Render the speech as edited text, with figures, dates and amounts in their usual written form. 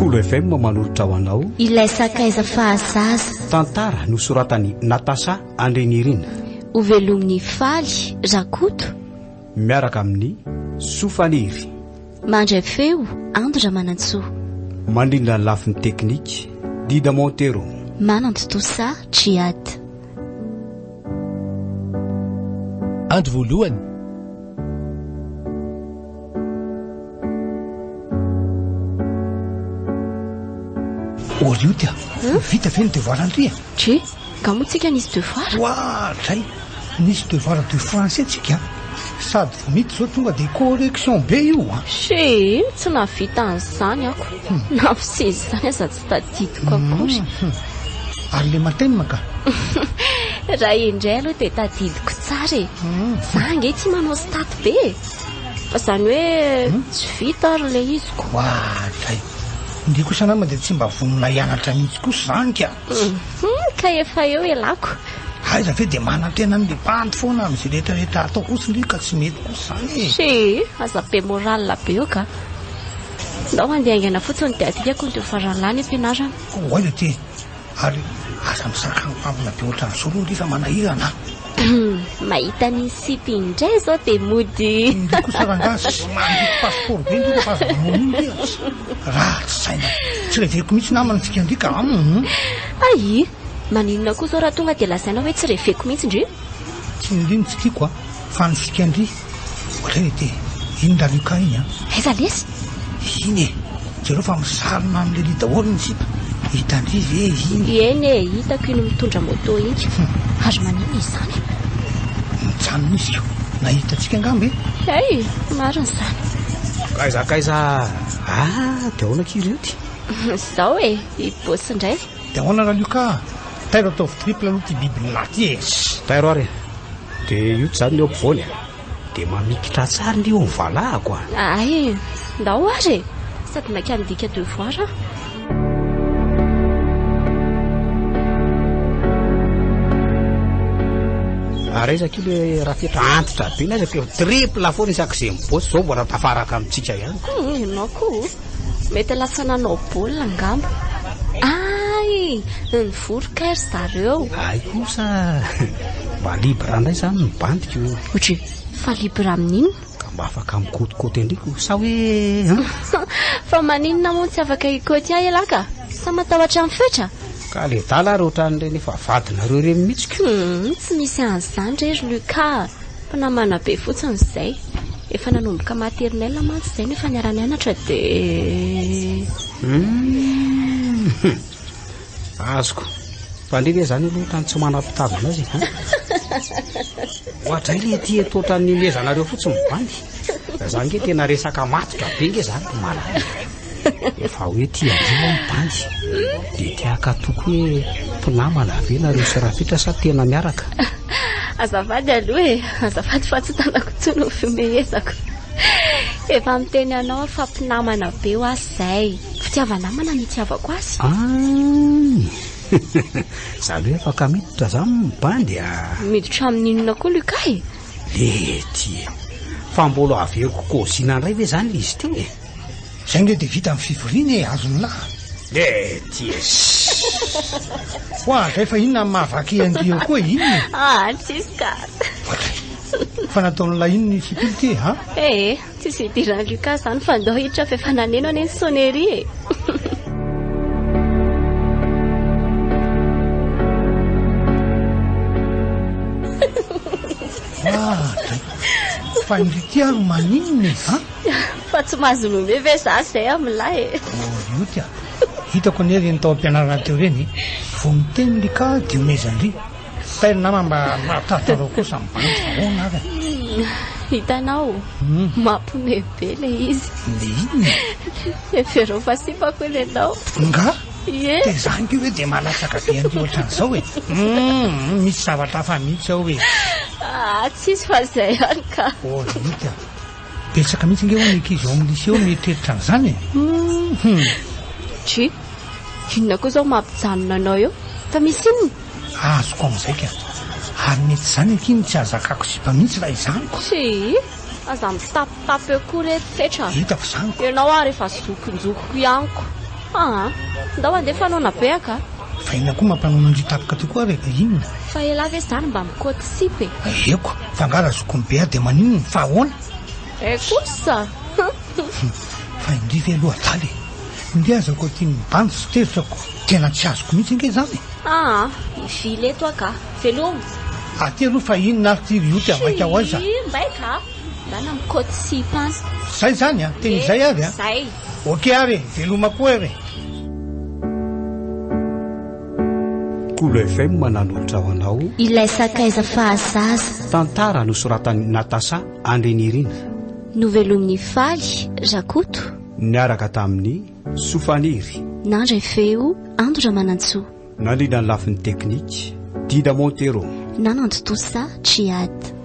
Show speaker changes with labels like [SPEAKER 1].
[SPEAKER 1] Tolo FM manolotra ho anao
[SPEAKER 2] ilay sakaiza fahazaza
[SPEAKER 1] tantara nosoratany Natasha Andrenirina
[SPEAKER 2] ovelominy faly Rakoto
[SPEAKER 1] miaraka amin'ny Sofaniry
[SPEAKER 2] mandray feo Andra Manantsoa
[SPEAKER 1] mandrindra ny lafiny teknika Dida Montero
[SPEAKER 2] Manantotosa Triad
[SPEAKER 3] andro voalohany
[SPEAKER 4] Oriotia, vita ve ny devoirandria?
[SPEAKER 2] Tsi, ka moa tsika nisy devoir?
[SPEAKER 4] Ohatray, nisy devoir de français tsika. Sady vomity zao tonga de correction be io.
[SPEAKER 2] Che, tsy navita an'izany ako. Nafisizy izany aza tsy tadidiko akory.
[SPEAKER 4] Ary le matemina ka.
[SPEAKER 2] Raha indray aloha dia tadidiko tsara e. Za nge tsy manao stat be. Fa izany hoe tsy vita ary le izy ko.
[SPEAKER 4] Ohatray. Ndi kosa nama dia tsy mba vonona hianatra mihitsy kosa zany ka.
[SPEAKER 2] Ka efa eo elako.
[SPEAKER 4] Aiza ve dia manantena amin'ny bandy foana amin'izay rehetrarehetra atao kosa ndry ka tsy mety kosa zany.
[SPEAKER 2] Che, aza be moral be eo ka. Ndao andeha aingana fotsiny dia atikako ny devoiralany ampianarana.
[SPEAKER 4] Oaila ty. Ary aza misaraka mpamina be ohatran'izao aloha rehefa manahirana.
[SPEAKER 2] Mahita ny sipy indray zao dia mody.
[SPEAKER 4] Ndi kosa rangasy sy mandiko passeport be ndrika fa azo mamono raha tsy saina. Tsy reveko mihitsy namana tsika ndrika.
[SPEAKER 2] Ai, maninona koa zao raha tonga dia lazaina hoe tsy reveko mihitsy indri.
[SPEAKER 4] Tsy indriny tsy tiako fa ny sika ndry. Ohatray ty, iny Raluka iny
[SPEAKER 2] aiza lesy?
[SPEAKER 4] Iny e, jereo fa misarona amin'le ly daholo ny sipa. Hitandry ve iny?
[SPEAKER 2] Eny e, hitako iny mitondra moto iny. Ary maninona izany?
[SPEAKER 4] Mijanona izy io. Nahitatsika angamba e?
[SPEAKER 2] Hey, marina izany.
[SPEAKER 1] Kaiza. Dia ahoana kireo ty?
[SPEAKER 2] Zao e, i bosy indray.
[SPEAKER 4] Dia ahoana Raluka? Tairo ataovy triple aloha ty biby laty e.
[SPEAKER 1] Tairo ary. Dia io tsy zany ny eo ampovoany. Dia mamikitra tsara ny eo mivalahako.
[SPEAKER 2] Ai, ndao ary. Sady maika midika devoir.
[SPEAKER 1] Arezaka ile raha fietra antitra be nazy fa triple foana isak'izay mibosy zao mbola tafaraka amintsika ihany.
[SPEAKER 2] Ianao koa mety lasa nanao baolina angamba. Ai, ny voroka ry zareo.
[SPEAKER 1] Ay kosa mba libra indray zany ny bandiko.
[SPEAKER 2] Otry, fa libra amin'inona?
[SPEAKER 1] Ka mba afaka mikotokoty andriko sa hoe
[SPEAKER 2] fa maninona moa tsy afaka ikoty ahy elaka? Sa matahotra amin'ny fetra?
[SPEAKER 1] ka le dala ary ohatran'ireny efa vadinareo ireny mihitsy.
[SPEAKER 2] Tsy misy an'izany rery Luka. Fa namana be fotsiny izay. Efa nanomboka maternelle mantsy izay nefa niara nianatra dia
[SPEAKER 1] azoko. Fa ndreny zany aloha tany tsy manam-pitavana azy. Ohatray le ty eto ohatran'ny mezanareo fotsiny mibandy. Za nge tena resaka matotra be nge zany malala. Efa hoe tia andrimo mibandy. Dia tiaka toko hoe mpinamana ve nareo sy rafitra sa tena miaraka.
[SPEAKER 2] Azafady aloha e, azafady fa tsy tanako tsony ho fimehezako. Efa miteny anao fa mpinamana be ho azy izay. Fitiavanamana ny tiavako azy.
[SPEAKER 1] Zany hoe afaka miditra zany mibandy
[SPEAKER 2] miditra amin'inona koa Luka e?
[SPEAKER 1] Le ty fa mbola averiko kozina indray ve zany le izy teo e?
[SPEAKER 4] Zay nge dia vita amin'ny fivoriana e, azon'lahy.
[SPEAKER 1] Le ty
[SPEAKER 4] Ohatray fa inona mahavaky andio koa iny?
[SPEAKER 2] Tsisy ka.
[SPEAKER 4] Fa nataon'ilay iny ny sipility ha?
[SPEAKER 2] Tsisy idiran'ny Luka zany fa ndao hiditra fa efa naneno any sonnerie e.
[SPEAKER 4] Fa indry ty ary maninona ha?
[SPEAKER 2] Fa tsy mahazo nome ve za izay amin'lahy e.
[SPEAKER 4] Io ty hitako ny reny tao am-pianarana teo reny vao miteny Luka dia omezandry. Tairo nama mba matatarao kosa mibandy fa hoana ary.
[SPEAKER 2] Hitanao mampome be le izy.
[SPEAKER 4] Le iny?
[SPEAKER 2] Eferao fa sipako ianao.
[SPEAKER 4] Nga?
[SPEAKER 2] Ie.
[SPEAKER 4] Dia zany keo hoe dia malatsaka be andry ohatran'izao e. Misy zavatra hafa mihitsy ao e.
[SPEAKER 2] Tsisy fa izay ihany ka.
[SPEAKER 4] Io ty betsaka mihitsy nge ho ny ankizy ao amin'ny liseo mietreritra an'izany e.
[SPEAKER 2] Tsi, inona koa zao mampijanona anao eo? Fa misy inona?
[SPEAKER 4] Azoko amin'izay ka. Ary mety zany ankiny tsy azakako sipa mihitsy raha izaniko.
[SPEAKER 2] Tsi, aza mitapitapy eo koa reto fetra.
[SPEAKER 4] Hita fa zaniko.
[SPEAKER 2] Ianao ary efa zokonjokoko ihaniko. ndao andefa anao be ka
[SPEAKER 4] fa ina koa mampanao andritapoka tokoa reka inona
[SPEAKER 2] fa ela ve zany mba mikôty sipy
[SPEAKER 4] eko fangara zokony be dia maninona fa ahoana
[SPEAKER 2] kosa
[SPEAKER 4] fa indrivy aloha daly ndi azako tiany mibanjo sy tevitrako tena tsy azoko mihitsy inge zany
[SPEAKER 2] ivileto aka velombo
[SPEAKER 4] aty aloha fa inona ary ty rio ty avaika ao azy
[SPEAKER 2] mbaika ndana mikôty sipy any
[SPEAKER 4] zay zany a teny izay ary a
[SPEAKER 2] zay
[SPEAKER 4] oke ary veloma koa ary
[SPEAKER 1] Kolo FM manan'olitra ho anao
[SPEAKER 2] ilay sakaiza fahazaza
[SPEAKER 1] tantara nosoratany Natasa Andrenirina
[SPEAKER 2] novelomin'ny faly Rakoto
[SPEAKER 1] niaraka tamin'ny Sofaniry
[SPEAKER 2] nandray feo Andra Manantsoa
[SPEAKER 1] nandrina ny lafin'ny teknika Dida Montero
[SPEAKER 2] nanando tosa Triad